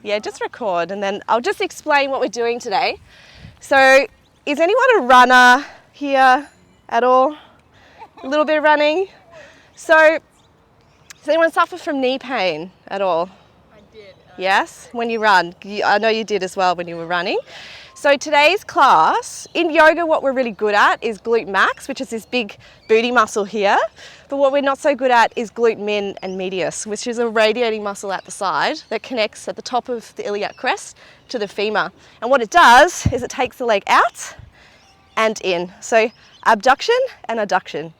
Yeah, just record and then I'll just explain what we're doing today. So, is anyone a runner here at all? A little bit of running? So, does anyone suffer from knee pain at all? I did. Yes? When you run? I know you did as well when you were running. So today's class, in yoga what we're really good at is glute max, which is this big booty muscle here. But what we're not so good at is glute min and medius, which is a radiating muscle at the side that connects at the top of the iliac crest to the femur. And what it does is it takes the leg out and in. So abduction and adduction.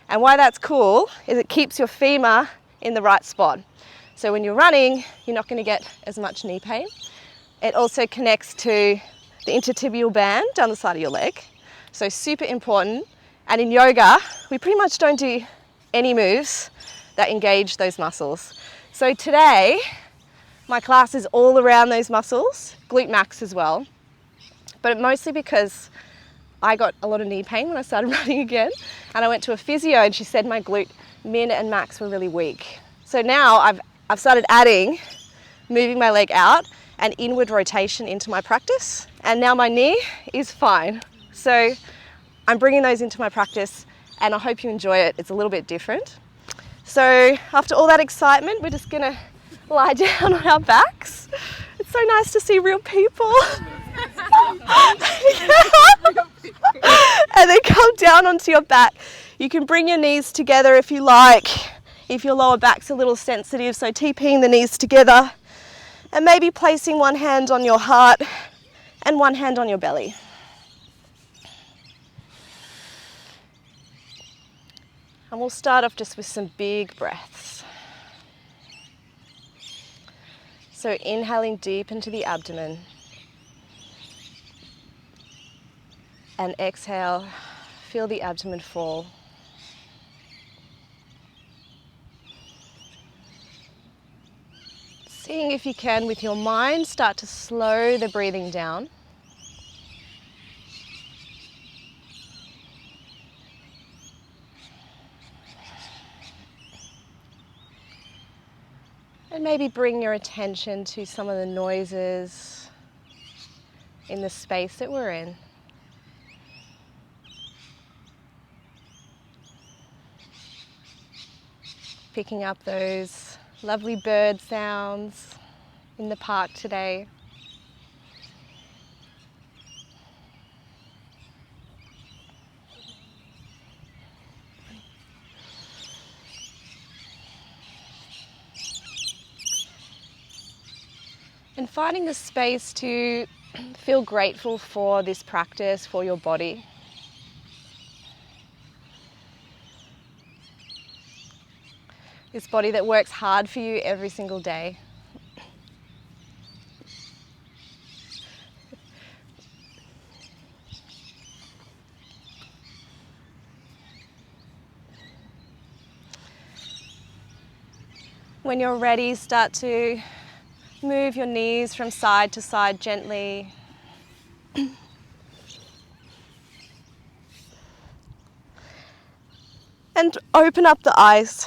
And why that's cool is it keeps your femur in the right spot. So when you're running, you're not going to get as much knee pain. It also connects to the intertibial band down the side of your leg. So super important. And in yoga, we pretty much don't do any moves that engage those muscles. So today, my class is all around those muscles, glute max as well. But mostly because I got a lot of knee pain when I started running again. And I went to a physio and she said my glute min and max were really weak. So now I've started adding, moving my leg out and inward rotation into my practice. And now my knee is fine. So I'm bringing those into my practice and I hope you enjoy it. It's a little bit different. So after all that excitement, we're just gonna lie down on our backs. It's so nice to see real people. And then come down onto your back. You can bring your knees together if you like, if your lower back's a little sensitive. So TPing the knees together and maybe placing one hand on your heart and one hand on your belly. And we'll start off just with some big breaths. So inhaling deep into the abdomen. And exhale, feel the abdomen fall. Seeing if you can, with your mind, start to slow the breathing down. And maybe bring your attention to some of the noises in the space that we're in. Picking up those lovely bird sounds in the park today. And finding the space to feel grateful for this practice, for your body. This body that works hard for you every single day. When you're ready, start to move your knees from side to side gently. And open up the eyes.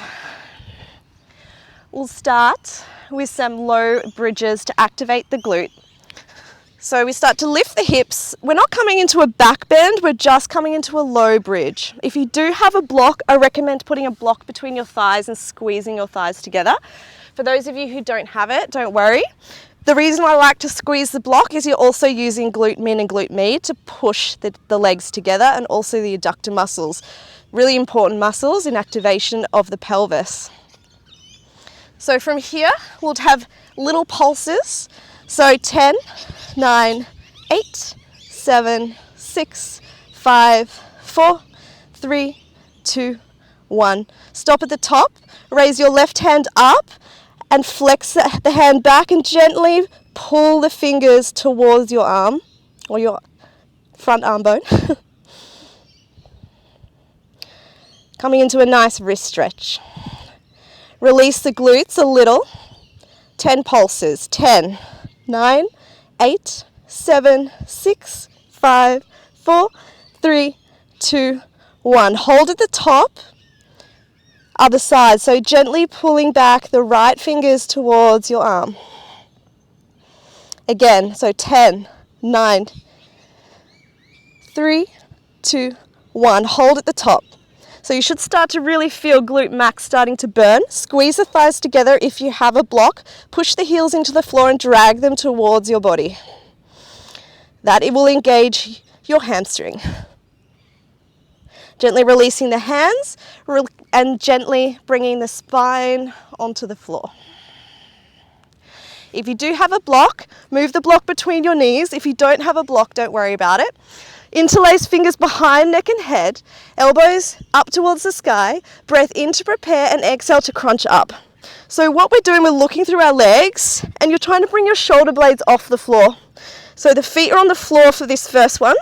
We'll start with some low bridges to activate the glute. So we start to lift the hips. We're not coming into a back bend, we're just coming into a low bridge. If you do have a block, I recommend putting a block between your thighs and squeezing your thighs together. For those of you who don't have it, don't worry. The reason I like to squeeze the block is you're also using glute min and glute med to push the legs together and also the adductor muscles. Really important muscles in activation of the pelvis. So from here, we'll have little pulses. So 10, 9, 8, 7, 6, 5, 4, 3, 2, 1. Stop at the top, raise your left hand up and flex the hand back and gently pull the fingers towards your arm or your front arm bone. Coming into a nice wrist stretch. Release the glutes a little. 10 pulses. 10, 9, 8, 7, 6, 5, 4, 3, 2, 1. Hold at the top. Other side. So gently pulling back the right fingers towards your arm. Again, so 10, 9, 3, 2, 1. Hold at the top. So you should start to really feel glute max starting to burn. Squeeze the thighs together if you have a block. Push the heels into the floor and drag them towards your body. That it will engage your hamstring. Gently releasing the hands and gently bringing the spine onto the floor. If you do have a block, move the block between your knees. If you don't have a block, don't worry about it. Interlace fingers behind neck and head, elbows up towards the sky, breath in to prepare and exhale to crunch up. So what we're doing, we're looking through our legs and you're trying to bring your shoulder blades off the floor. So the feet are on the floor for this first one.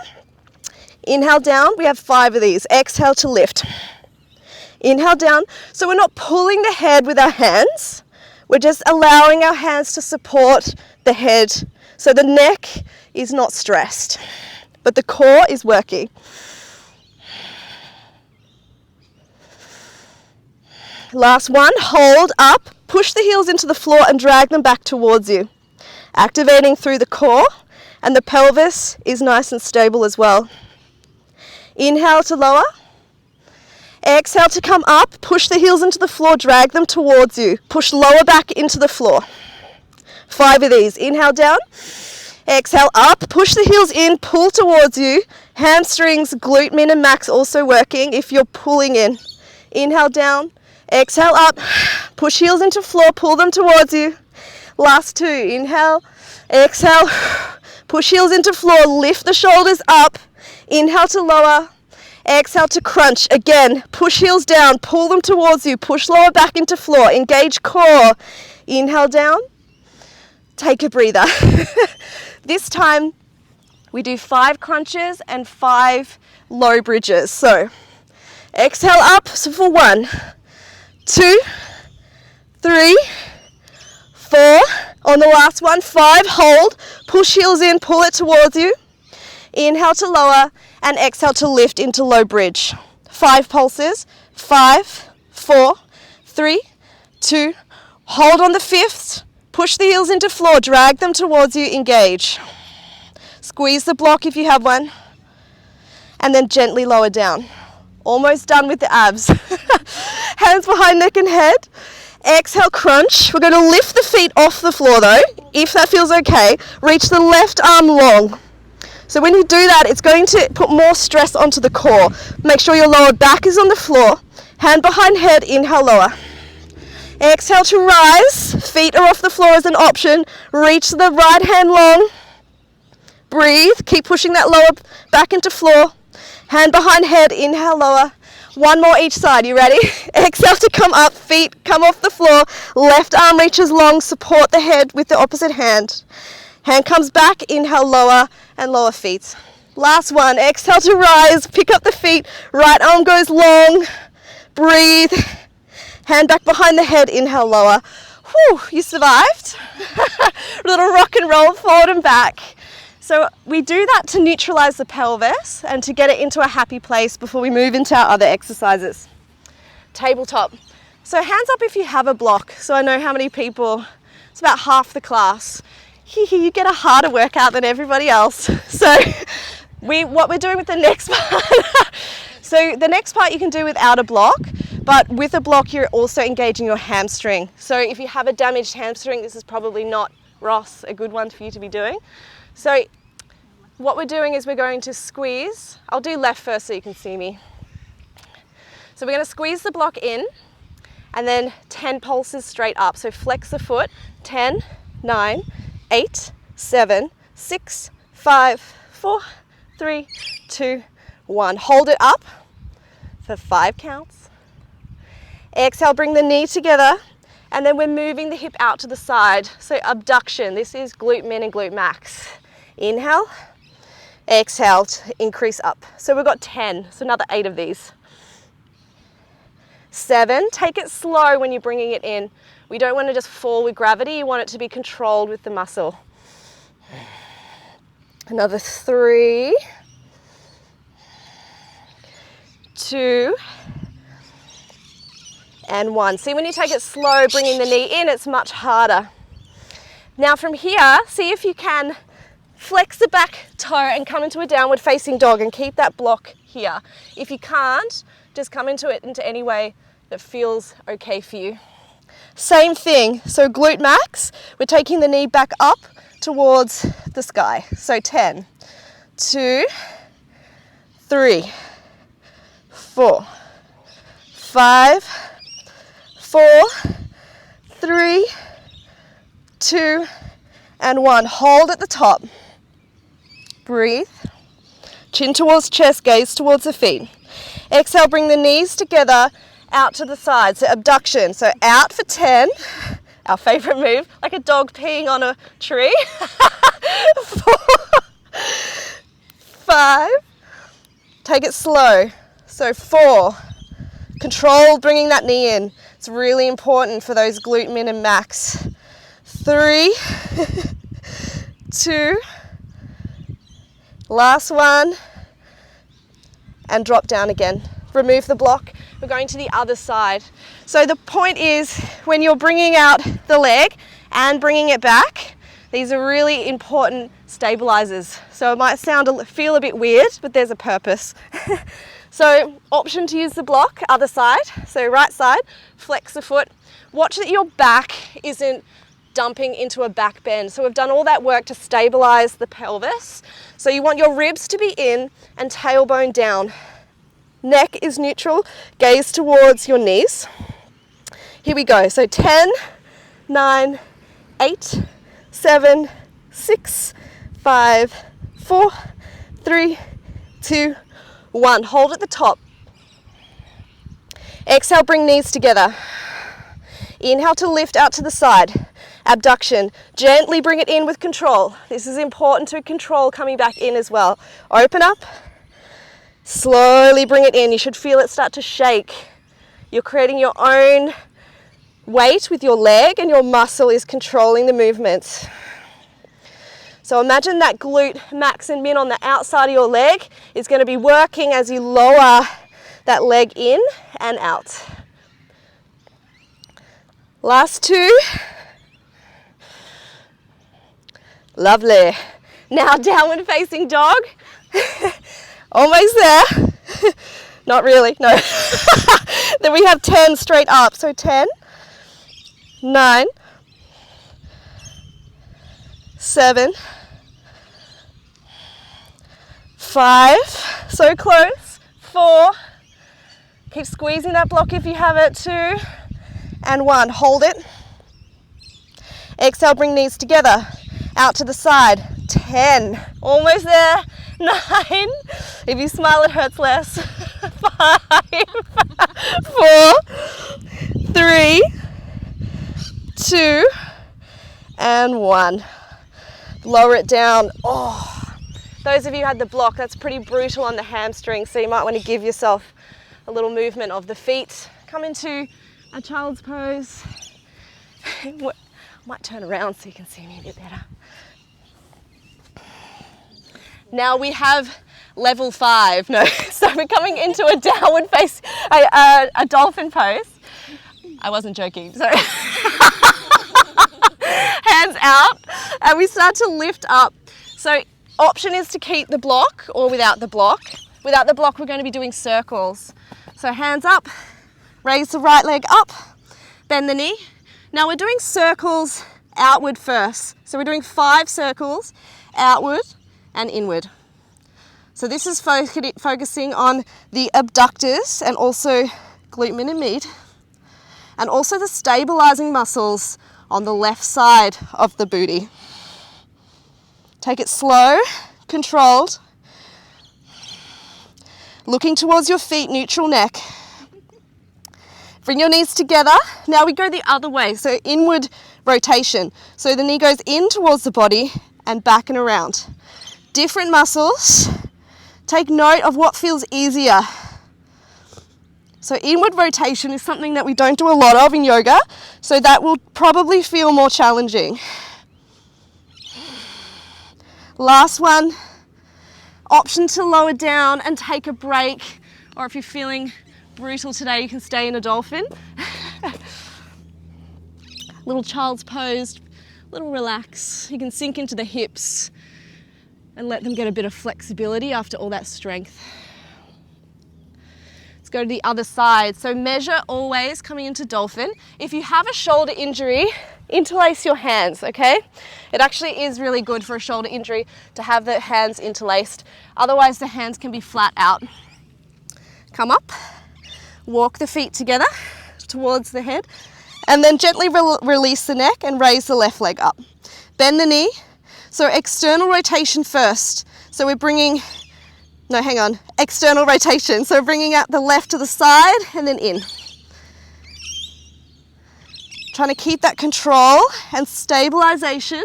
Inhale down, we have 5 of these. Exhale to lift. Inhale down, so we're not pulling the head with our hands, we're just allowing our hands to support the head. So the neck is not stressed, but the core is working. Last one, hold up, push the heels into the floor and drag them back towards you. Activating through the core, and the pelvis is nice and stable as well. Inhale to lower. Exhale to come up, push the heels into the floor, drag them towards you. Push lower back into the floor. 5 of these. Inhale down. Exhale up, push the heels in, pull towards you. Hamstrings, glute min and max also working if you're pulling in. Inhale down, exhale up, push heels into floor, pull them towards you. Last 2, inhale, exhale, push heels into floor, lift the shoulders up. Inhale to lower, exhale to crunch. Again, push heels down, pull them towards you, push lower back into floor, engage core. Inhale down, take a breather. This time we do 5 crunches and 5 low bridges. So exhale up, so for 1, 2, 3, 4. On the last one, 5, hold, push heels in, pull it towards you. Inhale to lower and exhale to lift into low bridge. 5 pulses, 5, 4, 3, 2, hold on the 5th. Push the heels into floor, drag them towards you, engage. Squeeze the block if you have one, and then gently lower down. Almost done with the abs. Hands behind neck and head. Exhale, crunch. We're going to lift the feet off the floor though, if that feels okay. Reach the left arm long. So when you do that, it's going to put more stress onto the core. Make sure your lower back is on the floor. Hand behind head, inhale, lower. Exhale to rise, feet are off the floor as an option. Reach the right hand long. Breathe, keep pushing that lower back into floor. Hand behind head, inhale, lower. 1 more each side, you ready? Exhale to come up, feet come off the floor. Left arm reaches long, support the head with the opposite hand. Hand comes back, inhale, lower, and lower feet. Last one, exhale to rise, pick up the feet. Right arm goes long, breathe. Hand back behind the head, inhale, lower. Whew, you survived. Little rock and roll forward and back. So we do that to neutralize the pelvis and to get it into a happy place before we move into our other exercises. Tabletop. So hands up if you have a block. So I know how many people, it's about half the class. You get a harder workout than everybody else. So what we're doing with the next part. So the next part you can do without a block, but with a block you're also engaging your hamstring. So if you have a damaged hamstring, this is probably not, Ross, a good one for you to be doing. So what we're doing is we're going to squeeze. I'll do left first so you can see me. So we're going to squeeze the block in and then 10 pulses straight up. So flex the foot, 10, 9, 8, 7, 6, 5, 4, 3, 2, 1. Hold it up for 5 counts. Exhale, bring the knee together, and then we're moving the hip out to the side. So abduction, this is glute min and glute max. Inhale, exhale to increase up. So we've got 10, so another 8 of these. 7, take it slow when you're bringing it in. We don't want to just fall with gravity, you want it to be controlled with the muscle. Another 3, 2, and 1. See, when you take it slow, bringing the knee in, it's much harder. Now from here, see if you can flex the back toe and come into a downward facing dog and keep that block here. If you can't, just come into it into any way that feels okay for you. Same thing, so glute max, we're taking the knee back up towards the sky. So 10, 2, 3, 4, 5, 4, 3, 2, and 1. Hold at the top. Breathe. Chin towards chest, gaze towards the feet. Exhale, bring the knees together, out to the side. So abduction. So out for 10. Our favorite move, like a dog peeing on a tree. 4, 5. Take it slow. So 4. Control bringing that knee in. It's really important for those glute min and max. 3, 2, last one, and drop down again. Remove the block. We're going to the other side. So the point is, when you're bringing out the leg and bringing it back, these are really important stabilizers. So it might feel a bit weird, but there's a purpose. So option to use the block, other side. So right side, flex the foot. Watch that your back isn't dumping into a back bend. So we've done all that work to stabilize the pelvis. So you want your ribs to be in and tailbone down. Neck is neutral, gaze towards your knees. Here we go. So 10, 9, 8, 7, 6, 5, 4, 3, 2, 1. Hold at the top. Exhale, bring knees together. Inhale to lift out to the side. Abduction. Gently bring it in with control. This is important to control coming back in as well. Open up. Slowly bring it in. You should feel it start to shake. You're creating your own weight with your leg and your muscle is controlling the movements. So imagine that glute max and min on the outside of your leg is going to be working as you lower that leg in and out. Last 2. Lovely. Now downward facing dog. Almost there. Not really, no. Then we have 10 straight up. So 10, 9, 7, 5, so close, 4, keep squeezing that block if you have it, 2, and 1, hold it. Exhale, bring knees together, out to the side, 10, almost there, 9, if you smile it hurts less, 5, 4, 3, 2, and 1. Lower it down. Oh, those of you who had the block, that's pretty brutal on the hamstring, so you might want to give yourself a little movement of the feet. Come into a child's pose. I might turn around so you can see me a bit better. Now we have level 5. No, so we're coming into a downward face, a dolphin pose. I wasn't joking, sorry. Hands out, and we start to lift up. So option is to keep the block or without the block. Without the block, we're going to be doing circles. So hands up, raise the right leg up, bend the knee. Now we're doing circles outward first. So we're doing 5 circles outward and inward. So this is focusing on the abductors and also glute med and min, and also the stabilizing muscles on the left side of the booty. Take it slow, controlled. Looking towards your feet, neutral neck. Bring your knees together. Now we go the other way, so inward rotation. So the knee goes in towards the body and back and around. Different muscles. Take note of what feels easier. So inward rotation is something that we don't do a lot of in yoga, so that will probably feel more challenging. Last one, option to lower down and take a break, or if you're feeling brutal today, you can stay in a dolphin. Little child's pose, little relax. You can sink into the hips and let them get a bit of flexibility after all that strength. Let's go to the other side. So measure always coming into dolphin. If you have a shoulder injury, interlace your hands, okay? It actually is really good for a shoulder injury to have the hands interlaced. Otherwise the hands can be flat out. Come up, walk the feet together towards the head, and then gently release the neck and raise the left leg up. Bend the knee. So external rotation first. So we're bringing, no, hang on, external rotation. So bringing out the left to the side and then in. Trying to keep that control and stabilization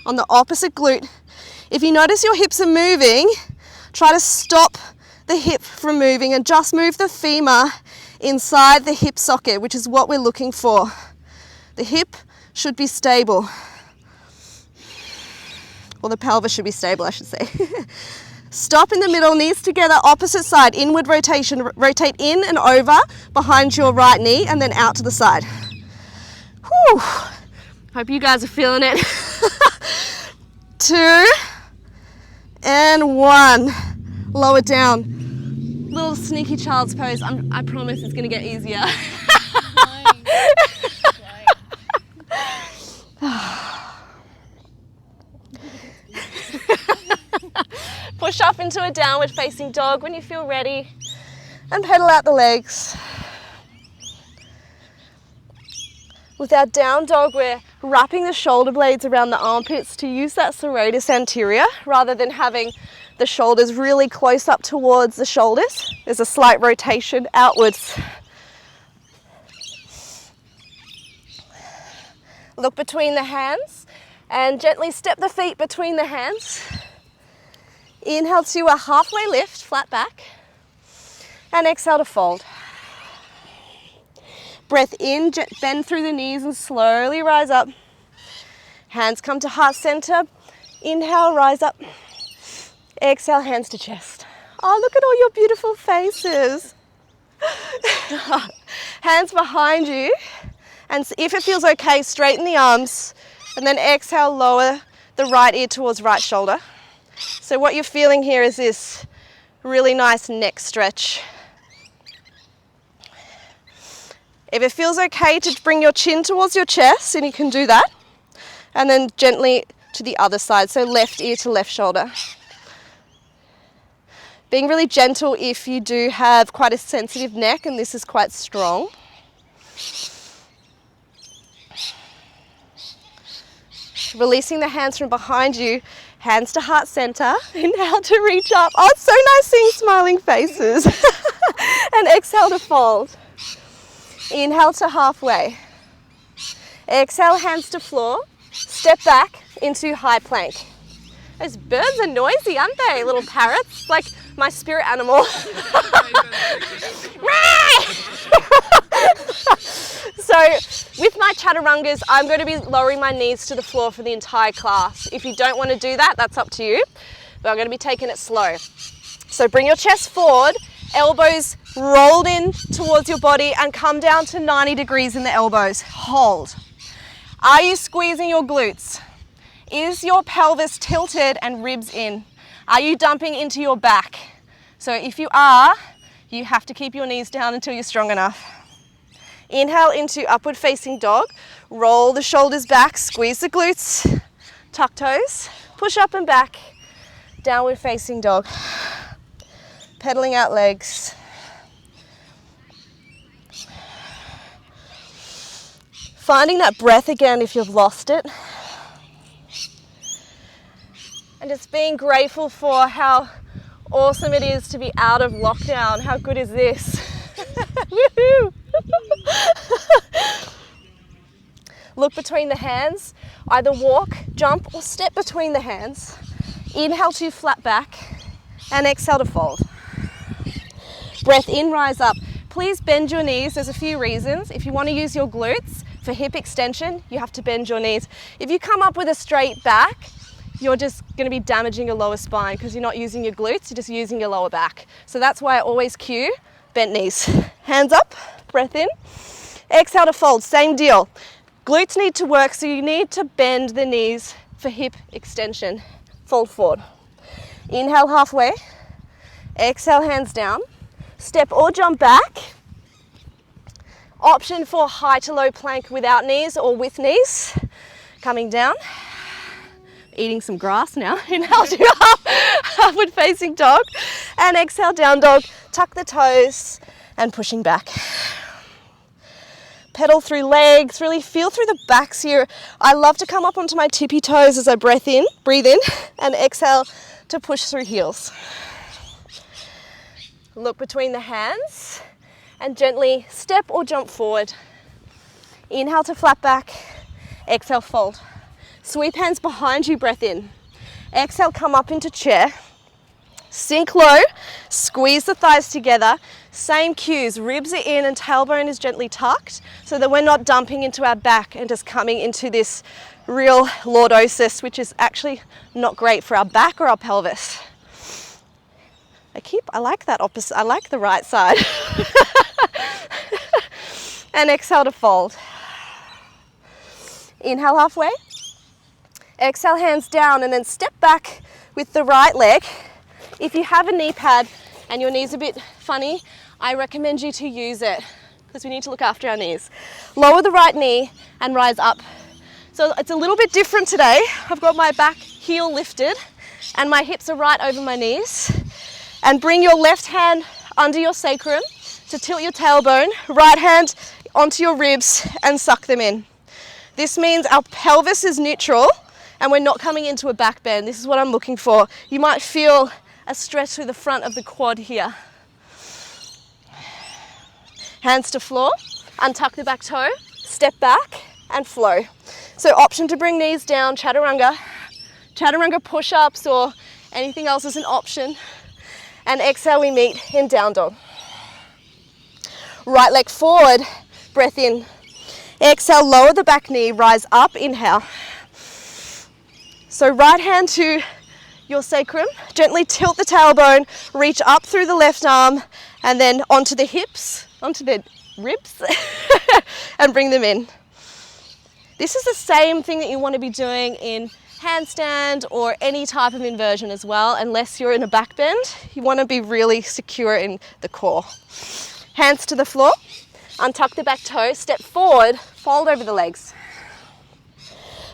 on the opposite glute. If you notice your hips are moving, try to stop the hip from moving and just move the femur inside the hip socket, which is what we're looking for. The hip should be stable. Or the pelvis should be stable, I should say. Stop in the middle, knees together, opposite side, inward rotation. Rotate in and over behind your right knee and then out to the side. Whew. Hope you guys are feeling it. 2 and 1. Lower down. Little sneaky child's pose. I promise it's going to get easier. Push up into a downward facing dog when you feel ready and pedal out the legs. With our down dog, we're wrapping the shoulder blades around the armpits to use that serratus anterior rather than having the shoulders really close up towards the shoulders. There's a slight rotation outwards. Look between the hands and gently step the feet between the hands. Inhale to a halfway lift, flat back, and exhale to fold. Breath in, bend through the knees and slowly rise up. Hands come to heart center. Inhale, rise up. Exhale, hands to chest. Oh, look at all your beautiful faces. Hands behind you. And if it feels okay, straighten the arms. And then exhale, lower the right ear towards right shoulder. So what you're feeling here is this really nice neck stretch. If it feels okay to bring your chin towards your chest, and you can do that, and then gently to the other side, so left ear to left shoulder. Being really gentle if you do have quite a sensitive neck and this is quite strong. Releasing the hands from behind you, hands to heart center. Inhale to reach up. Oh, it's so nice seeing smiling faces. And exhale to fold. Inhale to halfway. Exhale, hands to floor. Step back into high plank. Those birds are noisy, aren't they? Little parrots, like my spirit animal. So with my Chaturangas, I'm going to be lowering my knees to the floor for the entire class. If you don't want to do that, that's up to you. But I'm going to be taking it slow. So bring your chest forward, elbows rolled in towards your body and come down to 90 degrees in the elbows. Hold. Are you squeezing your glutes? Is your pelvis tilted and ribs in? Are you dumping into your back? So if you are, you have to keep your knees down until you're strong enough. Inhale into upward facing dog. Roll the shoulders back, squeeze the glutes, tuck toes, push up and back, downward facing dog. Pedaling out legs. Finding that breath again if you've lost it. And just being grateful for how awesome it is to be out of lockdown. How good is this? Woohoo! Look between the hands. Either walk, jump, or step between the hands. Inhale to flat back and exhale to fold. Breath in, rise up. Please bend your knees. There's a few reasons. If you want to use your glutes for hip extension, you have to bend your knees. If you come up with a straight back, you're just going to be damaging your lower spine because you're not using your glutes, you're just using your lower back. So that's why I always cue bent knees. Hands up, breath in. Exhale to fold, same deal. Glutes need to work, so you need to bend the knees for hip extension. Fold forward. Inhale halfway. Exhale, hands down. Step or jump back. Option for high to low plank without knees or with knees. Coming down. Eating some grass now. Inhale to upward facing dog. And exhale, down dog. Tuck the toes and pushing back. Pedal through legs, really feel through the backs here. I love to come up onto my tippy toes as I breathe in, and exhale to push through heels. Look between the hands and gently step or jump forward. Inhale to flat back, exhale, fold. Sweep hands behind you, breath in. Exhale, come up into chair. Sink low, squeeze the thighs together. Same cues, ribs are in and tailbone is gently tucked so that we're not dumping into our back and just coming into this real lordosis, which is actually not great for our back or our pelvis. I like that opposite, I like the right side. And exhale to fold. Inhale halfway. Exhale, hands down, and then step back with the right leg. If you have a knee pad and your knee's a bit funny, I recommend you to use it because we need to look after our knees. Lower the right knee and rise up. So it's a little bit different today. I've got my back heel lifted and my hips are right over my knees. And bring your left hand under your sacrum to tilt your tailbone, right hand onto your ribs and suck them in. This means our pelvis is neutral and we're not coming into a back bend. This is what I'm looking for. You might feel a stretch through the front of the quad here. Hands to floor, untuck the back toe, step back and flow. So option to bring knees down, chaturanga. Chaturanga push-ups or anything else is an option. And exhale, we meet in down dog. Right leg forward, breath in. Exhale, lower the back knee, rise up, inhale. So right hand to your sacrum, gently tilt the tailbone, reach up through the left arm and then onto the hips, onto the ribs and bring them in. This is the same thing that you want to be doing in handstand or any type of inversion as well, unless you're in a back bend. You want to be really secure in the core. Hands to the floor, untuck the back toe, step forward, fold over the legs.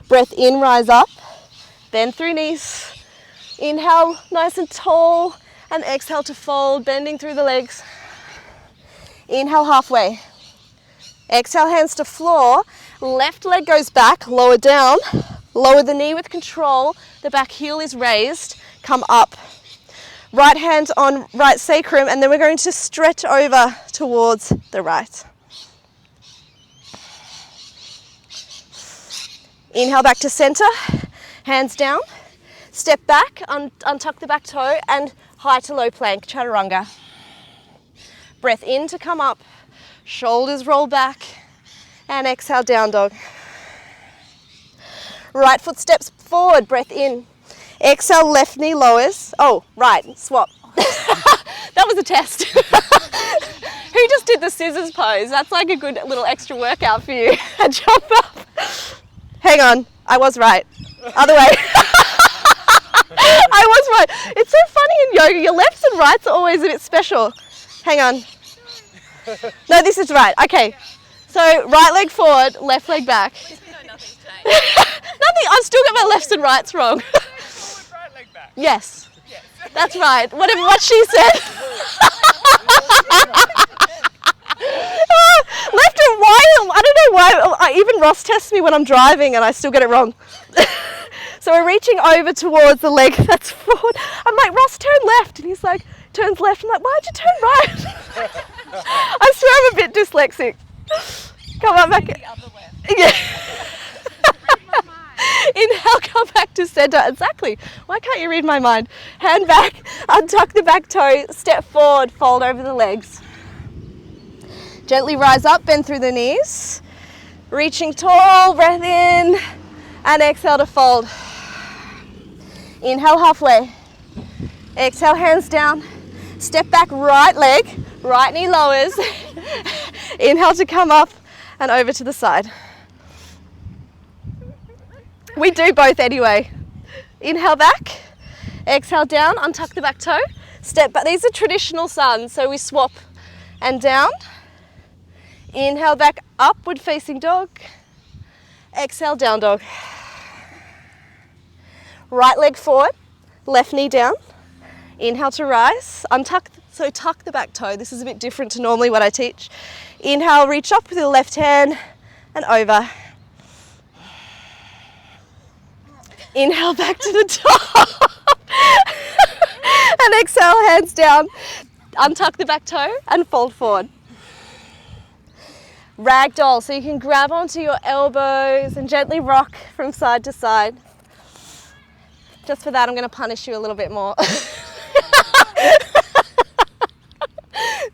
Breath in, rise up, bend through knees. Inhale, nice and tall, and exhale to fold, bending through the legs. Inhale halfway. Exhale, hands to floor. Left leg goes back, lower down. Lower the knee with control. The back heel is raised. Come up. Right hand on right sacrum, and then we're going to stretch over towards the right. Inhale back to center. Hands down. Step back, untuck the back toe, and high to low plank, chaturanga. Breath in to come up. Shoulders roll back. And exhale, down dog. Right foot steps forward, breath in. Exhale, left knee lowers. Oh, right, swap. That was a test. Who just did the scissors pose? That's like a good little extra workout for you. Jump up. Hang on, I was right. Other way. I was right. It's so funny in yoga, your lefts and rights are always a bit special. Hang on. No, this is right. Okay. So right leg forward, left leg back. Nothing, I've still got my lefts and rights wrong. Forward, right leg back. Yes. That's right. Whatever what she said. Left and right, I don't know why. Even Ross tests me when I'm driving and I still get it wrong. So we're reaching over towards the leg that's forward. I'm like, Ross, turn left. And he's like, turns left. I'm like, why'd you turn right? I swear I'm a bit dyslexic. Come on back. The other way. Yeah. Inhale, come back to center. Exactly. Why can't you read my mind? Hand back, untuck the back toe, step forward, fold over the legs. Gently rise up, bend through the knees. Reaching tall, breath in, and exhale to fold. Inhale halfway. Exhale, hands down. Step back, right leg, right knee lowers. Inhale to come up and over to the side. We do both anyway. Inhale back, exhale down, untuck the back toe, step back. These are traditional suns, so we swap and down. Inhale back, upward facing dog. Exhale, down dog. Right leg forward, left knee down. Inhale to rise, untuck, so tuck the back toe. This is a bit different to normally what I teach. Inhale, reach up with your left hand and over. Inhale back to the top. And exhale, hands down. Untuck the back toe and fold forward. Ragdoll, so you can grab onto your elbows and gently rock from side to side. Just for that, I'm going to punish you a little bit more.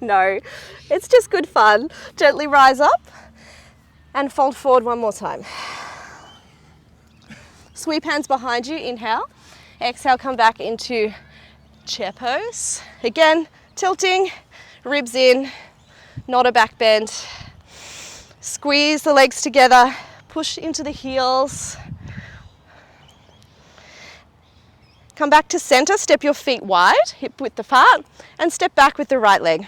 No, it's just good fun. Gently rise up and fold forward one more time. Sweep hands behind you, inhale. Exhale, come back into chair pose. Again, tilting, ribs in, not a back bend. Squeeze the legs together, push into the heels. Come back to center, step your feet wide, hip width apart, and step back with the right leg.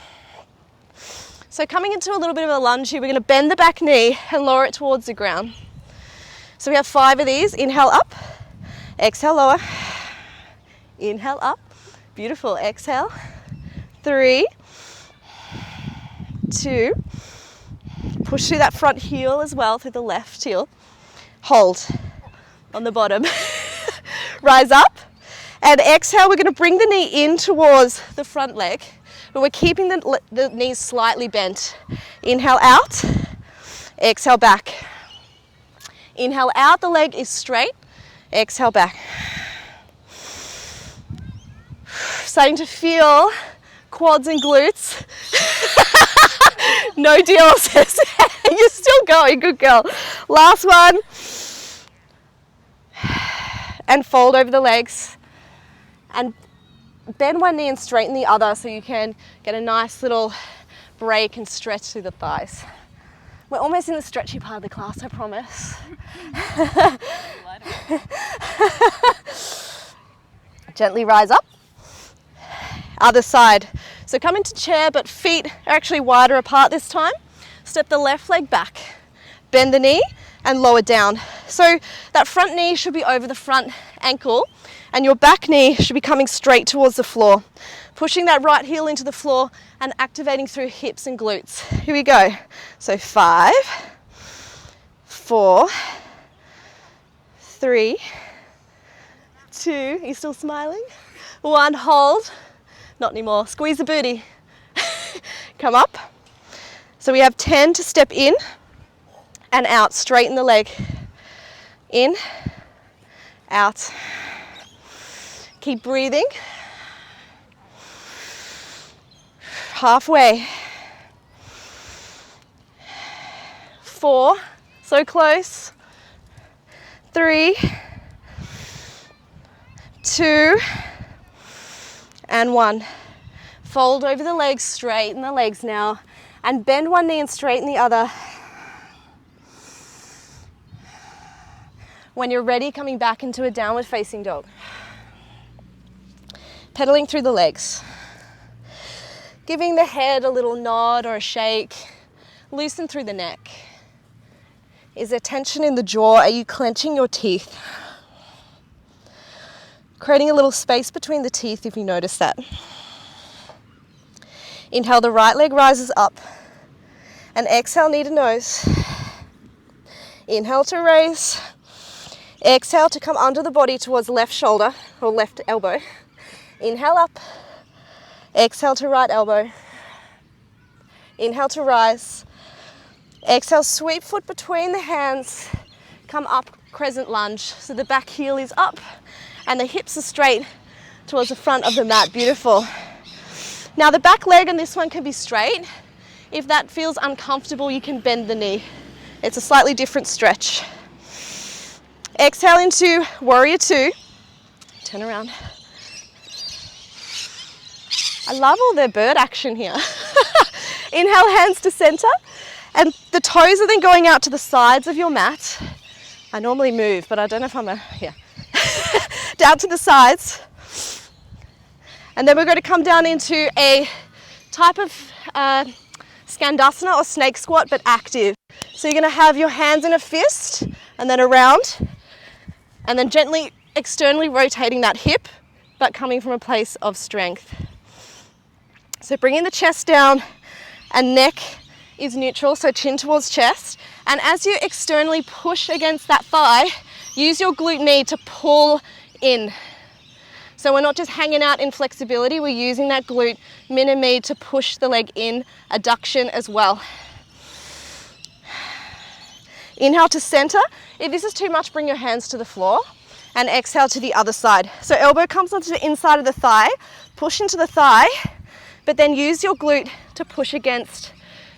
So coming into a little bit of a lunge here, we're going to bend the back knee and lower it towards the ground. So we have 5 of these. Inhale up, exhale lower, inhale up, beautiful, exhale, 3, 2, push through that front heel as well, through the left heel, hold on the bottom, rise up, and exhale, we're going to bring the knee in towards the front leg, but we're keeping the knees slightly bent. Inhale out, exhale back. Inhale out, the leg is straight, exhale back. Starting to feel quads and glutes. No deal, sis. You're still going, good girl. Last one. And fold over the legs. And bend one knee and straighten the other so you can get a nice little break and stretch through the thighs. We're almost in the stretchy part of the class, I promise. Gently rise up. Other side. So come into chair, but feet are actually wider apart this time. Step the left leg back. Bend the knee and lower down. So that front knee should be over the front ankle and your back knee should be coming straight towards the floor. Pushing that right heel into the floor and activating through hips and glutes. Here we go. So 5, 4, 3, 2, are you still smiling? 1, hold. Not anymore. Squeeze the booty. Come up. So we have 10 to step in and out. Straighten the leg. In, out. Keep breathing. Halfway. 4, so close. 3, 2, and 1. Fold over the legs, straighten the legs now, and bend one knee and straighten the other. When you're ready, coming back into a downward facing dog. Pedaling through the legs. Giving the head a little nod or a shake. Loosen through the neck. Is there tension in the jaw? Are you clenching your teeth? Creating a little space between the teeth if you notice that. Inhale, the right leg rises up. And exhale, knee to nose. Inhale to raise. Exhale to come under the body towards left shoulder or left elbow. Inhale up. Exhale to right elbow. Inhale to rise. Exhale, sweep foot between the hands. Come up, crescent lunge. So the back heel is up and the hips are straight towards the front of the mat. Beautiful. Now the back leg on this one can be straight. If that feels uncomfortable, you can bend the knee. It's a slightly different stretch. Exhale into warrior 2. Turn around. I love all the bird action here. Inhale, hands to center. And the toes are then going out to the sides of your mat. I normally move, but I don't know if yeah. Down to the sides. And then we're going to come down into a type of Skandasana or snake squat, but active. So you're going to have your hands in a fist and then around, and then gently externally rotating that hip, but coming from a place of strength. So bringing the chest down and neck is neutral, so chin towards chest. And as you externally push against that thigh, use your glute med to pull in. So we're not just hanging out in flexibility, we're using that glute med and min to push the leg in, adduction as well. Inhale to center. If this is too much, bring your hands to the floor, and exhale to the other side. So elbow comes onto the inside of the thigh, push into the thigh, but then use your glute to push against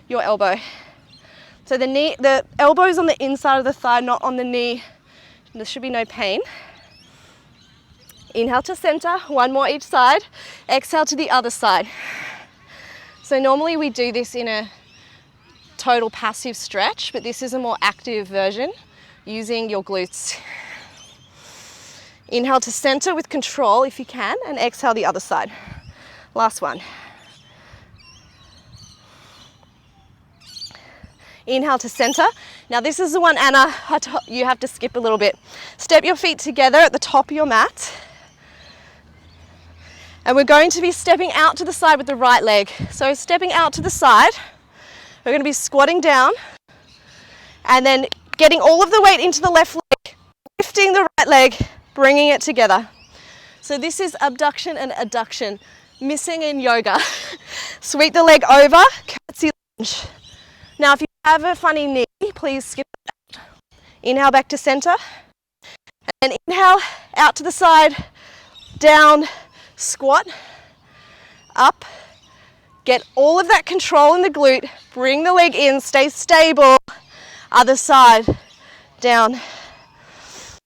your elbow. So the elbow is on the inside of the thigh, not on the knee. There should be no pain. Inhale to center, one more each side. Exhale to the other side. So normally we do this in a total passive stretch, but this is a more active version using your glutes. Inhale to center with control if you can, and exhale the other side. Last one. Inhale to center. Now this is the one, Anna, you have to skip a little bit. Step your feet together at the top of your mat. And we're going to be stepping out to the side with the right leg. So stepping out to the side, we're going to be squatting down and then getting all of the weight into the left leg, lifting the right leg, bringing it together. So this is abduction and adduction, missing in yoga. Sweep the leg over, curtsy lunge. Now if you have a funny knee, please skip it out. Inhale back to center, and then inhale out to the side, down, squat, up, get all of that control in the glute, bring the leg in, stay stable, other side, down.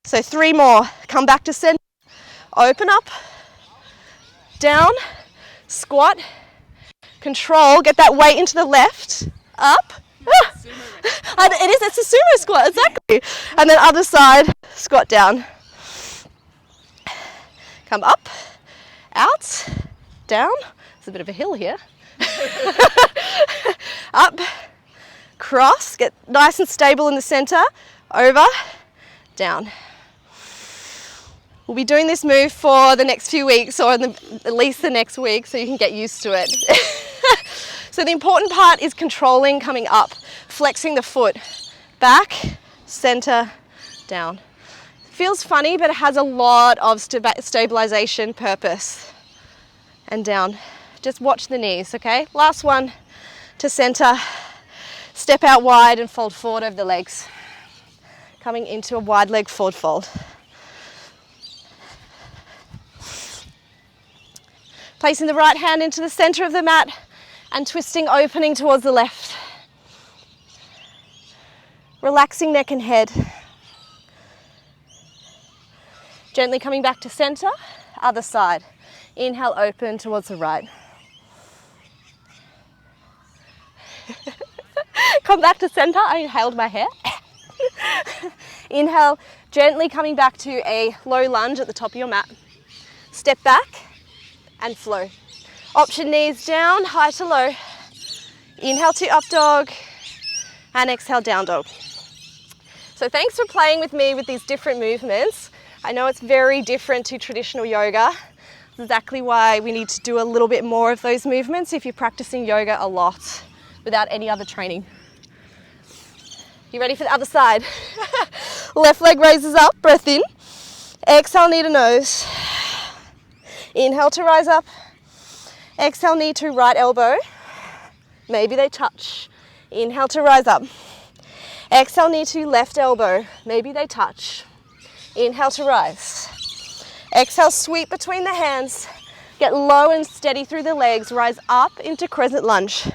So 3 more, come back to center, open up, down, squat, control, get that weight into the left, up. It is, it's a sumo squat, exactly. And then other side, squat down. Come up, out, down. There's a bit of a hill here. Up, cross, get nice and stable in the center, over, down. We'll be doing this move for the next few weeks, or at least the next week, so you can get used to it. So the important part is controlling coming up, flexing the foot, back, center, down. Feels funny, but it has a lot of stabilization purpose. And down. Just watch the knees, okay? Last one, to center. Step out wide and fold forward over the legs. Coming into a wide leg forward fold. Placing the right hand into the center of the mat and twisting, opening towards the left. Relaxing neck and head. Gently coming back to center, other side. Inhale, open towards the right. Come back to center, I inhaled my hair. Inhale, gently coming back to a low lunge at the top of your mat. Step back and flow. Option knees down, high to low. Inhale to up dog and exhale down dog. So thanks for playing with me with these different movements. I know it's very different to traditional yoga. That's exactly why we need to do a little bit more of those movements if you're practicing yoga a lot without any other training. You ready for the other side? Left leg raises up, breath in. Exhale, knee to nose. Inhale to rise up. Exhale, knee to right elbow. Maybe they touch. Inhale to rise up. Exhale, knee to left elbow. Maybe they touch. Inhale to rise. Exhale, sweep between the hands. Get low and steady through the legs. Rise up into Crescent Lunge.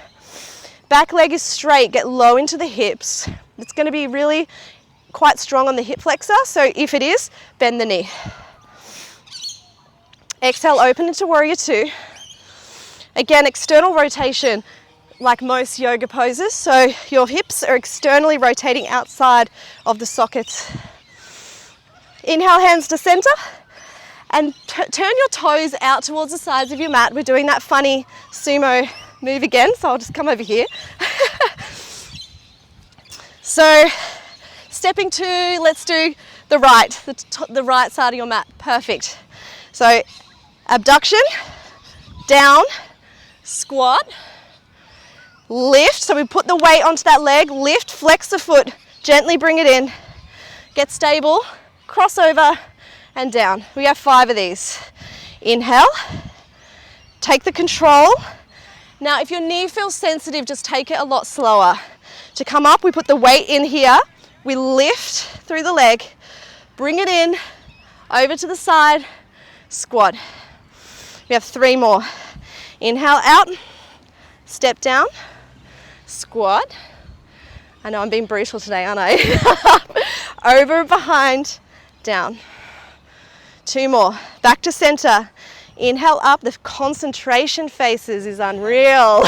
Back leg is straight. Get low into the hips. It's going to be really quite strong on the hip flexor. So if it is, bend the knee. Exhale, open into Warrior Two. Again, external rotation like most yoga poses. So your hips are externally rotating outside of the sockets. Inhale, hands to center, and turn your toes out towards the sides of your mat. We're doing that funny sumo move again, so I'll just come over here. So, stepping to, let's do the right, the right side of your mat. Perfect. So, abduction, down, squat, lift. So we put the weight onto that leg, lift, flex the foot, gently bring it in, get stable, cross over and down. We have 5 of these. Inhale, take the control. Now if your knee feels sensitive, just take it a lot slower. To come up, we put the weight in here, we lift through the leg, bring it in, over to the side, squat. We have 3 more. Inhale out, step down, squat. I know I'm being brutal today, aren't I? Over, behind, down. 2 more. Back to center. Inhale up. The concentration faces is unreal.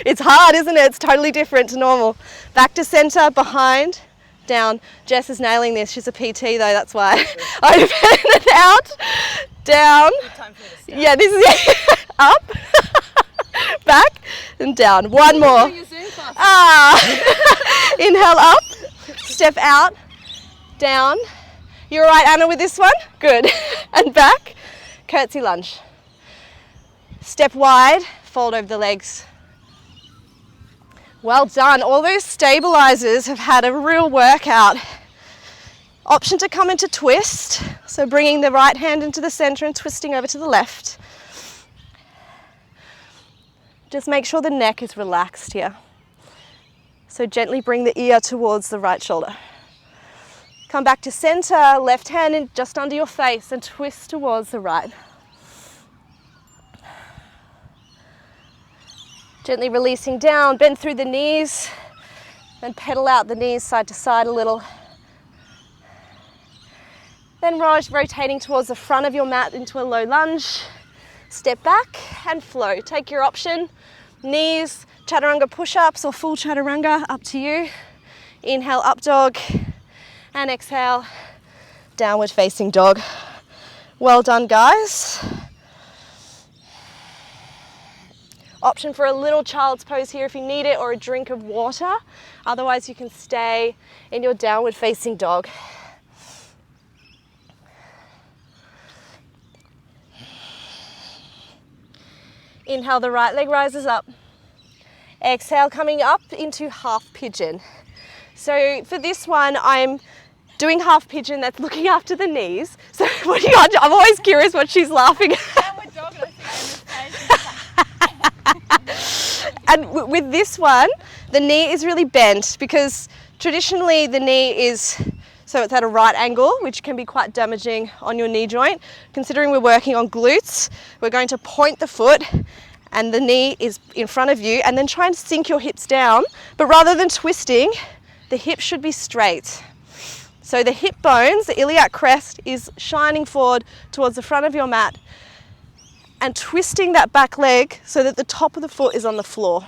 It's hard, isn't it? It's totally different to normal. Back to center, behind, down. Jess is nailing this. She's a PT though, that's why. Open it out, down. Good time for me to start. Yeah, this is it. Up, back, and down. 1 more. Inhale up, step out, down. You all right, Anna, with this one? Good. And back, curtsy lunge. Step wide, fold over the legs. Well done. All those stabilizers have had a real workout. Option to come into twist. So bringing the right hand into the center and twisting over to the left. Just make sure the neck is relaxed here. So gently bring the ear towards the right shoulder. Come back to center, left hand in just under your face and twist towards the right. Gently releasing down, bend through the knees, then pedal out the knees side to side a little. Then rotating towards the front of your mat into a low lunge. Step back and flow. Take your option. Knees, chaturanga push-ups or full chaturanga, up to you. Inhale, up dog, and exhale, downward facing dog. Well done, guys. Option for a little child's pose here if you need it, or a drink of water. Otherwise, you can stay in your downward facing dog. Inhale, the right leg rises up. Exhale, coming up into half pigeon. So for this one, I'm doing half pigeon that's looking after the knees. So what do you got? I'm always curious what she's laughing at. Downward dog, and I think And with this one, the knee is really bent because traditionally the knee is, so it's at a right angle, which can be quite damaging on your knee joint. Considering we're working on glutes, we're going to point the foot and the knee is in front of you, and then try and sink your hips down. But rather than twisting, the hips should be straight. So the hip bones, the iliac crest, is shining forward towards the front of your mat and twisting that back leg so that the top of the foot is on the floor.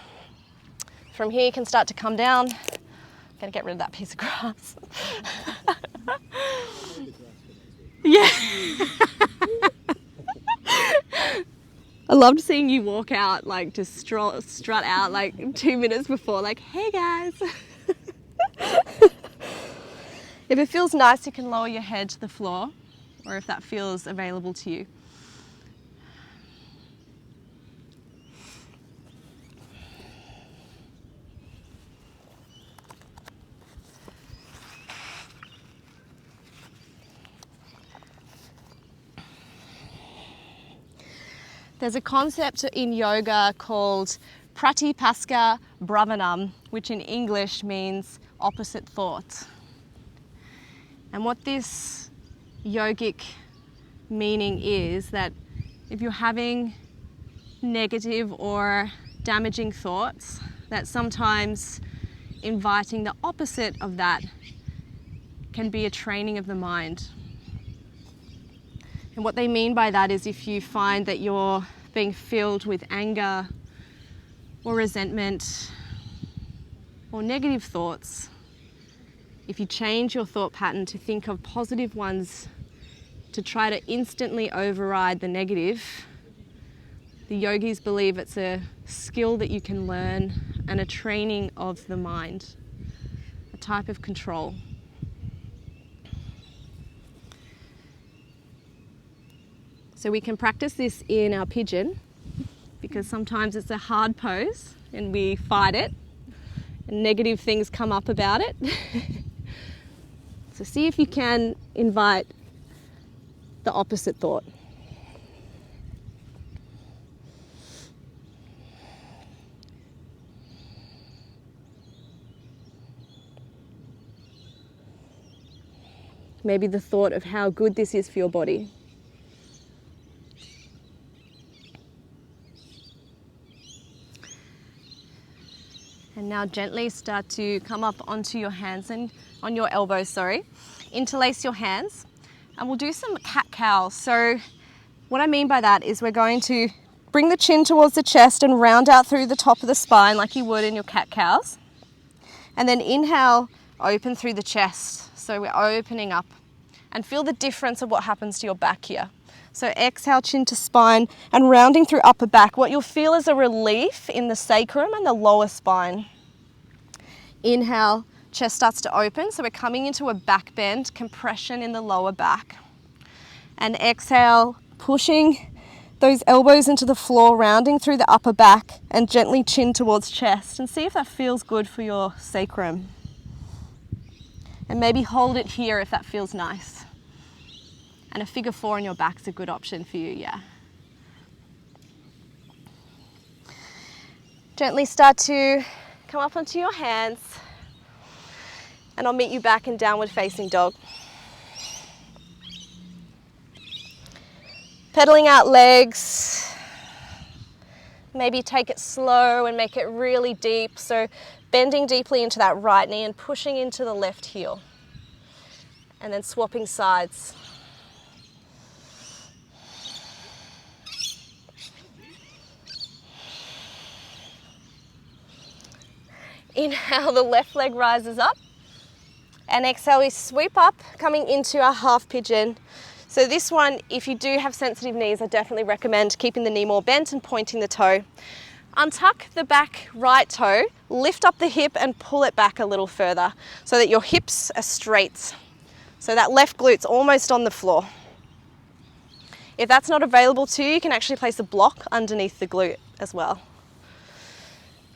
From here you can start to come down. I'm gonna get rid of that piece of grass. Yeah. I loved seeing you walk out, like just strut out like 2 minutes before, like, hey guys. If it feels nice, you can lower your head to the floor, or if that feels available to you. There's a concept in yoga called Pratipaska Brahmanam, which in English means opposite thoughts. And what this yogic meaning is that if you're having negative or damaging thoughts, that sometimes inviting the opposite of that can be a training of the mind. And what they mean by that is if you find that you're being filled with anger or resentment or negative thoughts, if you change your thought pattern to think of positive ones to try to instantly override the negative, the yogis believe it's a skill that you can learn and a training of the mind, a type of control. So we can practice this in our pigeon because sometimes it's a hard pose and we fight it and negative things come up about it. So see if you can invite the opposite thought. Maybe the thought of how good this is for your body. And now gently start to come up onto your hands and on your elbows, interlace your hands, and we'll do some cat-cows. So what I mean by that is we're going to bring the chin towards the chest and round out through the top of the spine like you would in your cat-cows. And then inhale, open through the chest. So we're opening up and feel the difference of what happens to your back here. So exhale, chin to spine and rounding through upper back. What you'll feel is a relief in the sacrum and the lower spine. Inhale, chest starts to open. So we're coming into a back bend, compression in the lower back. And exhale, pushing those elbows into the floor, rounding through the upper back and gently chin towards chest. And see if that feels good for your sacrum. And maybe hold it here if that feels nice. And a figure 4 on your back is a good option for you, yeah. Gently start to come up onto your hands. And I'll meet you back in downward facing dog. Pedaling out legs. Maybe take it slow and make it really deep. So bending deeply into that right knee and pushing into the left heel. And then swapping sides. Inhale, the left leg rises up. And exhale, we sweep up, coming into our half pigeon. So this one, if you do have sensitive knees, I definitely recommend keeping the knee more bent and pointing the toe. Untuck the back right toe, lift up the hip and pull it back a little further so that your hips are straight. So that left glute's almost on the floor. If that's not available to you, you can actually place a block underneath the glute as well.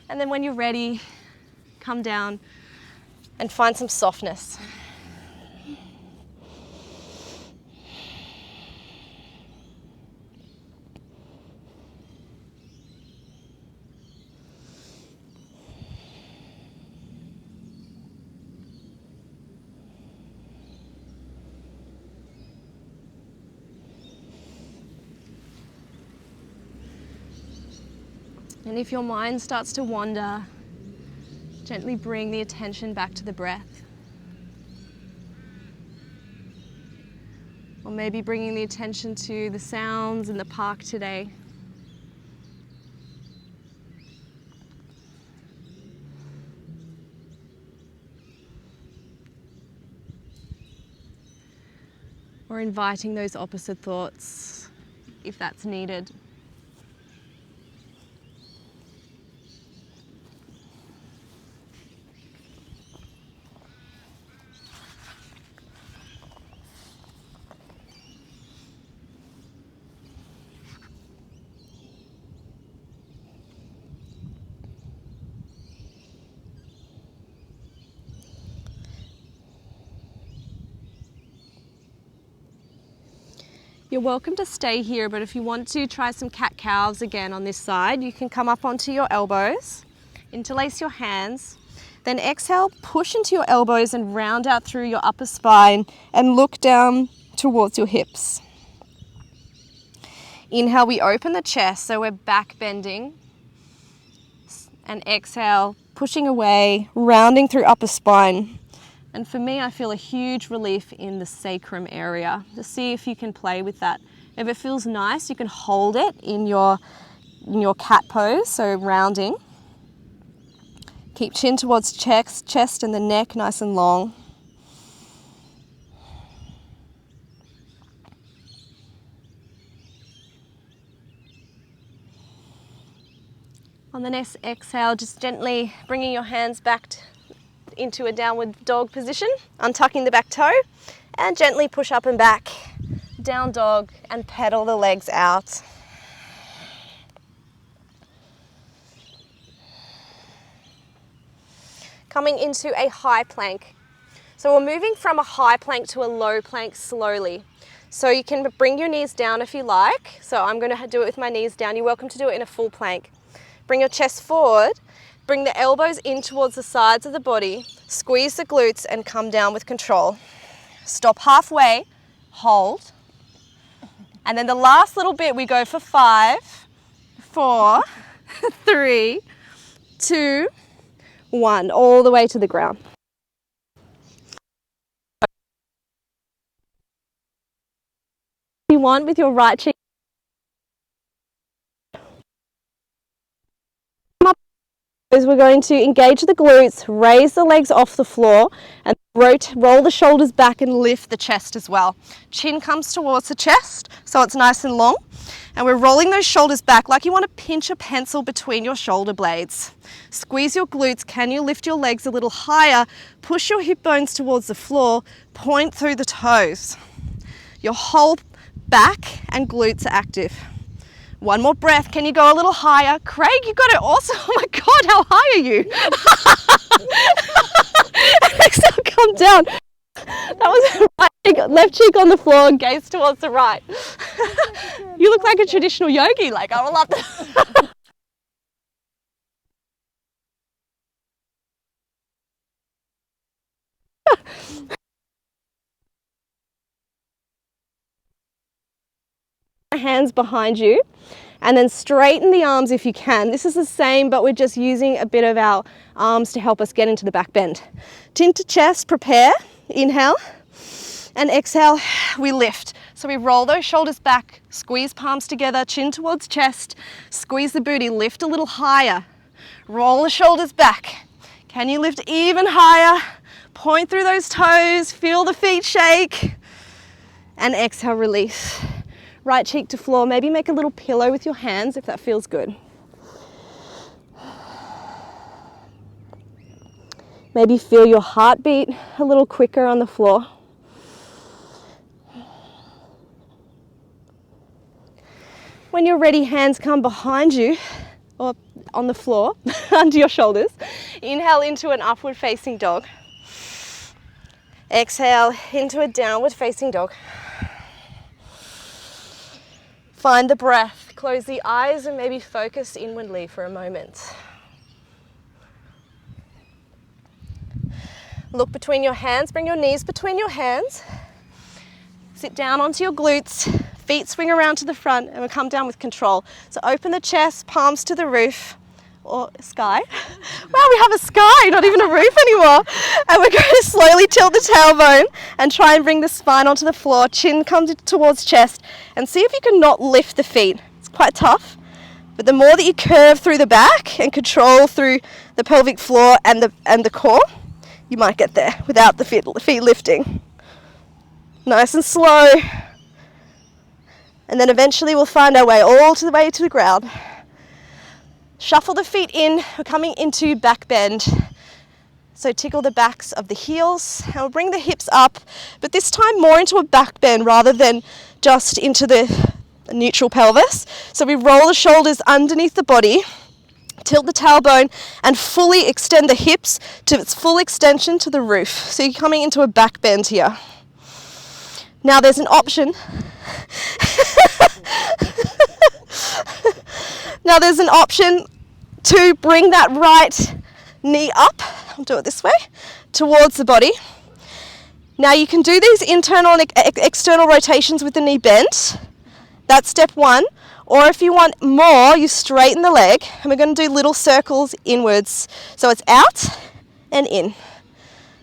And then when you're ready, come down and find some softness. And if your mind starts to wander, gently bring the attention back to the breath. Or maybe bringing the attention to the sounds in the park today. Or inviting those opposite thoughts if that's needed. You're welcome to stay here, but if you want to try some cat-cows again on this side, you can come up onto your elbows, interlace your hands, then exhale, push into your elbows and round out through your upper spine and look down towards your hips. Inhale, we open the chest, so we're back bending. And exhale, pushing away, rounding through upper spine. And for me, I feel a huge relief in the sacrum area. Just see if you can play with that. If it feels nice, you can hold it in your cat pose, so rounding. Keep chin towards chest and the neck nice and long. On the next exhale, just gently bringing your hands back into a downward dog position, untucking the back toe, and gently push up and back, down dog, and pedal the legs out. Coming into a high plank. So we're moving from a high plank to a low plank slowly. So you can bring your knees down if you like. So I'm going to do it with my knees down. You're welcome to do it in a full plank. Bring your chest forward, bring the elbows in towards the sides of the body, squeeze the glutes and come down with control. Stop halfway, hold. And then the last little bit we go for 5, 4, 3, 2, 1, all the way to the ground. You want with your right cheek. We're going to engage the glutes, raise the legs off the floor, and roll the shoulders back and lift the chest as well. Chin comes towards the chest, so it's nice and long. And we're rolling those shoulders back like you want to pinch a pencil between your shoulder blades. Squeeze your glutes. Can you lift your legs a little higher? Push your hip bones towards the floor. Point through the toes. Your whole back and glutes are active. One more breath. Can you go a little higher? Craig, you got it awesome. Oh my God, how high are you? Exhale, come down. That was right cheek, left cheek on the floor, gaze towards the right. You look like a traditional yogi. Like, I would love that. Hands behind you, and then straighten the arms if you can. This is the same, but we're just using a bit of our arms to help us get into the back bend. Chin to chest, prepare, inhale, and exhale, we lift. So we roll those shoulders back, squeeze palms together, chin towards chest, squeeze the booty, lift a little higher, roll the shoulders back. Can you lift even higher? Point through those toes, feel the feet shake, and exhale, release. Right cheek to floor, maybe make a little pillow with your hands if that feels good. Maybe feel your heartbeat a little quicker on the floor. When you're ready, hands come behind you or on the floor, under your shoulders. Inhale into an upward facing dog. Exhale into a downward facing dog. Find the breath, close the eyes and maybe focus inwardly for a moment. Look between your hands, bring your knees between your hands. Sit down onto your glutes, feet swing around to the front and we'll come down with control. So open the chest, palms to the roof or sky. Wow, we have a sky, not even a roof anymore. And we're going to slowly tilt the tailbone and try and bring the spine onto the floor. Chin comes towards chest and see if you can not lift the feet. It's quite tough, but the more that you curve through the back and control through the pelvic floor and the core, you might get there without the feet lifting. Nice and slow. And then eventually we'll find our way all the way to the ground. Shuffle the feet in, we're coming into back bend. So tickle the backs of the heels and we'll bring the hips up, but this time more into a back bend rather than just into the neutral pelvis. So we roll the shoulders underneath the body, tilt the tailbone and fully extend the hips to its full extension to the roof. So you're coming into a back bend here. Now there's an option. Now there's an option to bring that right knee up, I'll do it this way, towards the body. Now you can do these internal and external rotations with the knee bent. That's step one. Or if you want more, you straighten the leg and we're going to do little circles inwards. So it's out and in.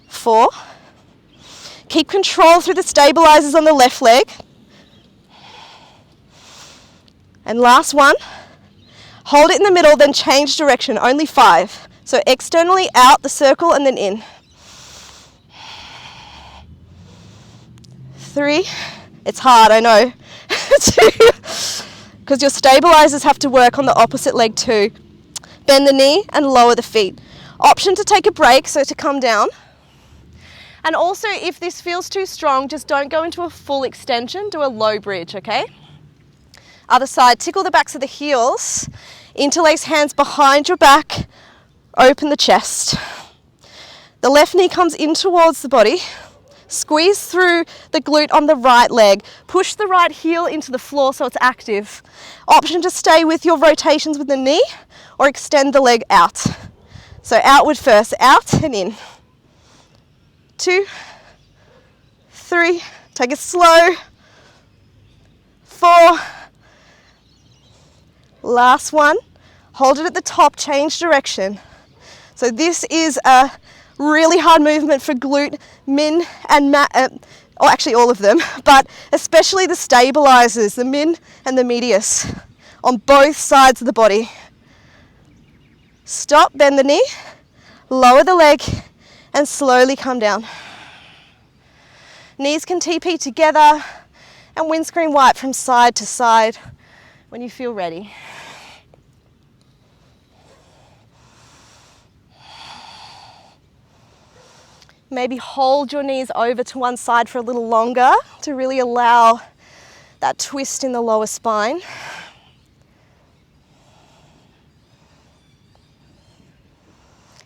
4. Keep control through the stabilizers on the left leg. And last one. Hold it in the middle, then change direction, only 5. So externally out the circle and then in. 3, it's hard, I know. 2, because your stabilizers have to work on the opposite leg too. Bend the knee and lower the feet. Option to take a break, so to come down. And also, if this feels too strong, just don't go into a full extension, do a low bridge, okay? Other side, tickle the backs of the heels, interlace hands behind your back, open the chest. The left knee comes in towards the body, squeeze through the glute on the right leg, push the right heel into the floor so it's active. Option to stay with your rotations with the knee or extend the leg out. So outward first, out and in. 2, 3, take it slow. 4, last one, hold it at the top, change direction. So this is a really hard movement for glute, min and or actually all of them, but especially the stabilizers, the min and the medius, on both sides of the body. Stop, bend the knee, lower the leg, and slowly come down. Knees can TP together and windscreen wipe from side to side when you feel ready. Maybe hold your knees over to one side for a little longer to really allow that twist in the lower spine.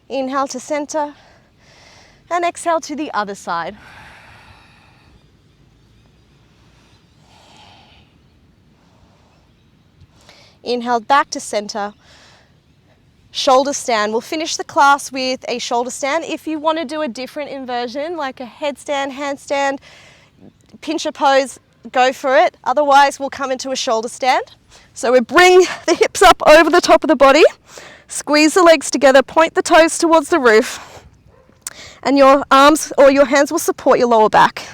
Inhale to center and exhale to the other side. Inhale back to center. Shoulder stand. We'll finish the class with a shoulder stand. If you want to do a different inversion, like a headstand, handstand, pincher pose, go for it. Otherwise, we'll come into a shoulder stand. So we bring the hips up over the top of the body, squeeze the legs together, point the toes towards the roof, and your arms or your hands will support your lower back.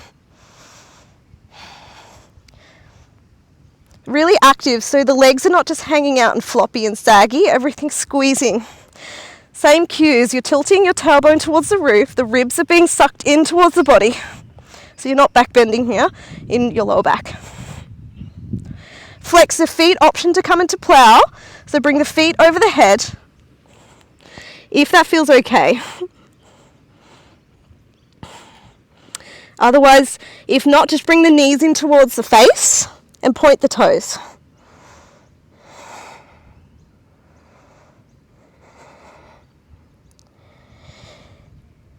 Really active, so the legs are not just hanging out and floppy and saggy, everything's squeezing. Same cues, you're tilting your tailbone towards the roof, the ribs are being sucked in towards the body, so you're not back bending here in your lower back. Flex the feet, option to come into plow, so bring the feet over the head, if that feels okay. Otherwise, if not, just bring the knees in towards the face and point the toes.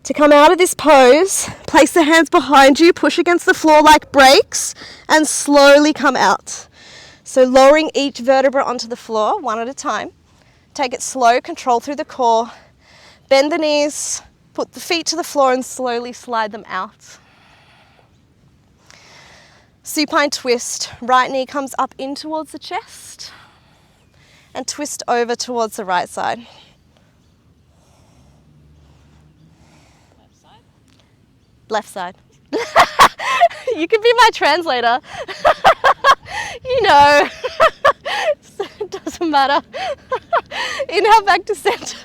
To come out of this pose, place the hands behind you, push against the floor like brakes, and slowly come out. So lowering each vertebra onto the floor, one at a time. Take it slow, control through the core. Bend the knees, put the feet to the floor and slowly slide them out. Supine twist, right knee comes up in towards the chest and twist over towards the right side. Left side. You can be my translator. You know, it doesn't matter. Inhale back to center.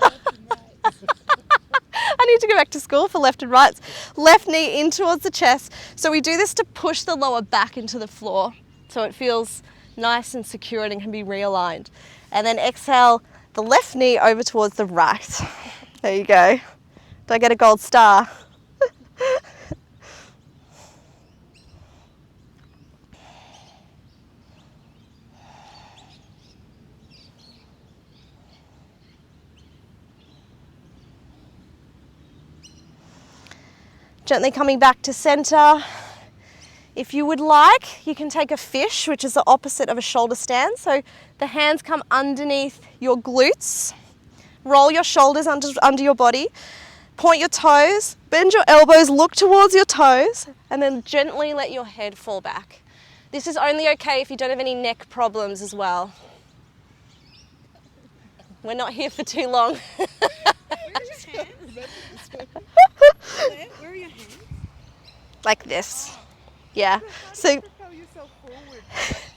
I need to go back to school for left and rights. Left knee in towards the chest. So we do this to push the lower back into the floor so it feels nice and secure and can be realigned. And then exhale the left knee over towards the right. There you go. Do I get a gold star? Gently coming back to center. If you would like, you can take a fish, which is the opposite of a shoulder stand. So the hands come underneath your glutes. Roll your shoulders under your body. Point your toes, bend your elbows, look towards your toes, and then gently let your head fall back. This is only okay if you don't have any neck problems as well. We're not here for too long. Where's your hands? Where are your hands? Like this. Yeah. So Propel yourself forward.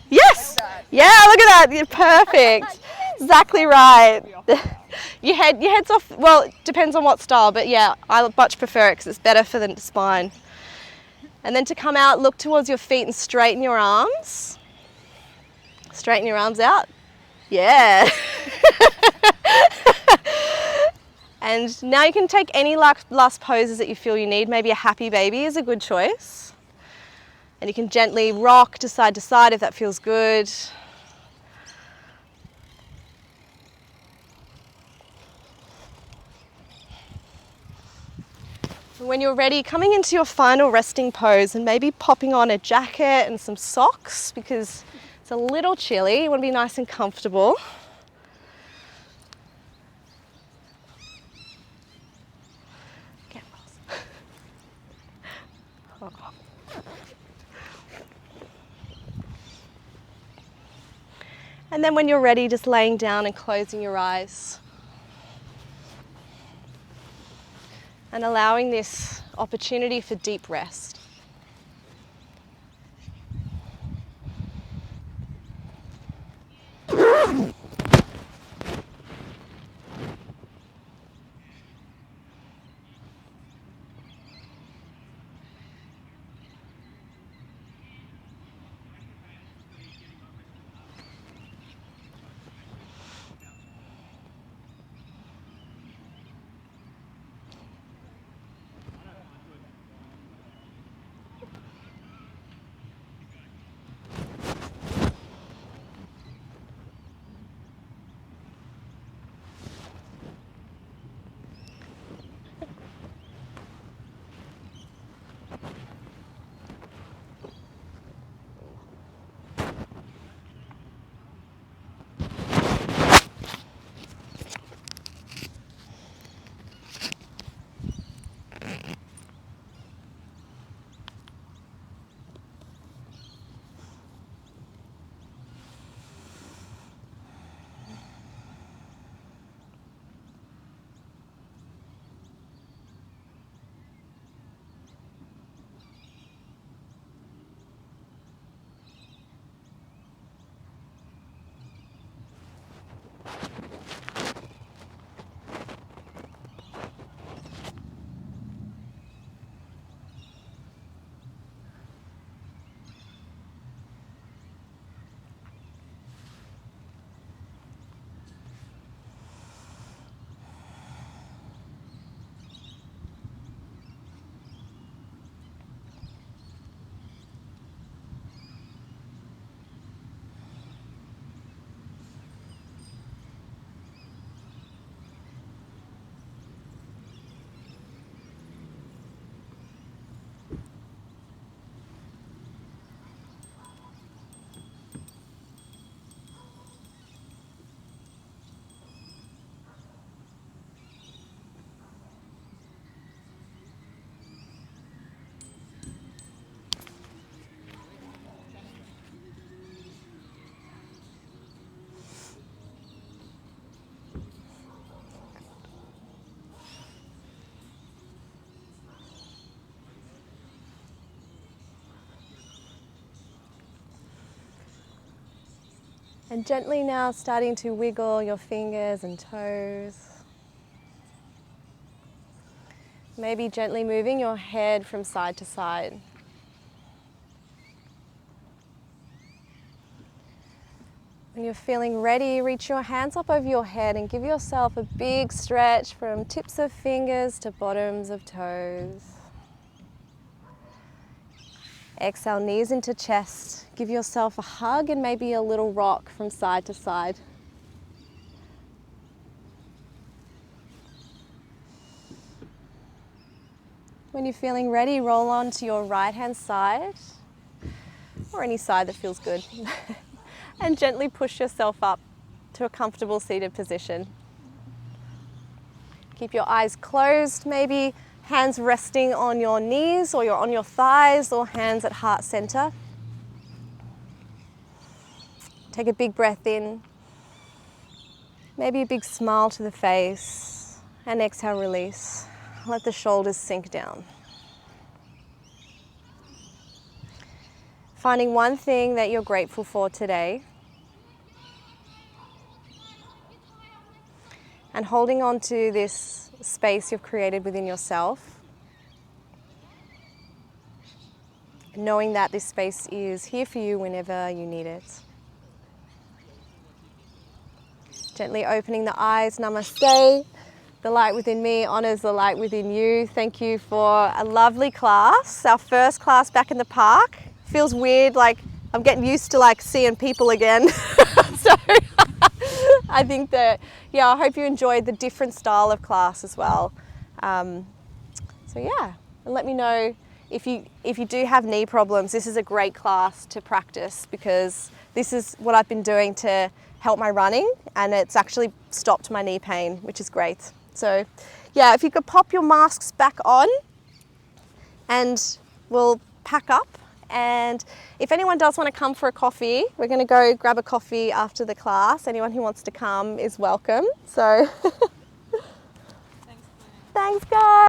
yes. Yeah, look at that. You're perfect. Exactly right. Your head's off. Well, it depends on what style, but yeah, I much prefer it because it's better for the spine. And then to come out, look towards your feet and straighten your arms. Straighten your arms out. Yeah. And now you can take any last poses that you feel you need. Maybe a happy baby is a good choice. And you can gently rock to side if that feels good. And when you're ready, coming into your final resting pose and maybe popping on a jacket and some socks because it's a little chilly. You want to be nice and comfortable. And then when you're ready, just laying down and closing your eyes. And allowing this opportunity for deep rest. And gently now starting to wiggle your fingers and toes. Maybe gently moving your head from side to side. When you're feeling ready, reach your hands up over your head and give yourself a big stretch from tips of fingers to bottoms of toes. Exhale, knees into chest. Give yourself a hug and maybe a little rock from side to side. When you're feeling ready, roll on to your right hand side or any side that feels good. And gently push yourself up to a comfortable seated position. Keep your eyes closed, maybe hands resting on your knees or on your thighs or hands at heart center. Take a big breath in, maybe a big smile to the face, and exhale, release. Let the shoulders sink down. Finding one thing that you're grateful for today and holding on to this space you've created within yourself, knowing that this space is here for you whenever you need it. Gently opening the eyes, namaste. The light within me honours the light within you. Thank you for a lovely class. Our first class back in the park. Feels weird, like I'm getting used to like seeing people again. So I think that, yeah, I hope you enjoyed the different style of class as well. So yeah, and let me know if you do have knee problems. This is a great class to practice because this is what I've been doing to help my running, and it's actually stopped my knee pain, which is great. So yeah, if you could pop your masks back on and we'll pack up. And if anyone does want to come for a coffee, we're going to go grab a coffee after the class. Anyone who wants to come is welcome. So Thanks, thanks guys.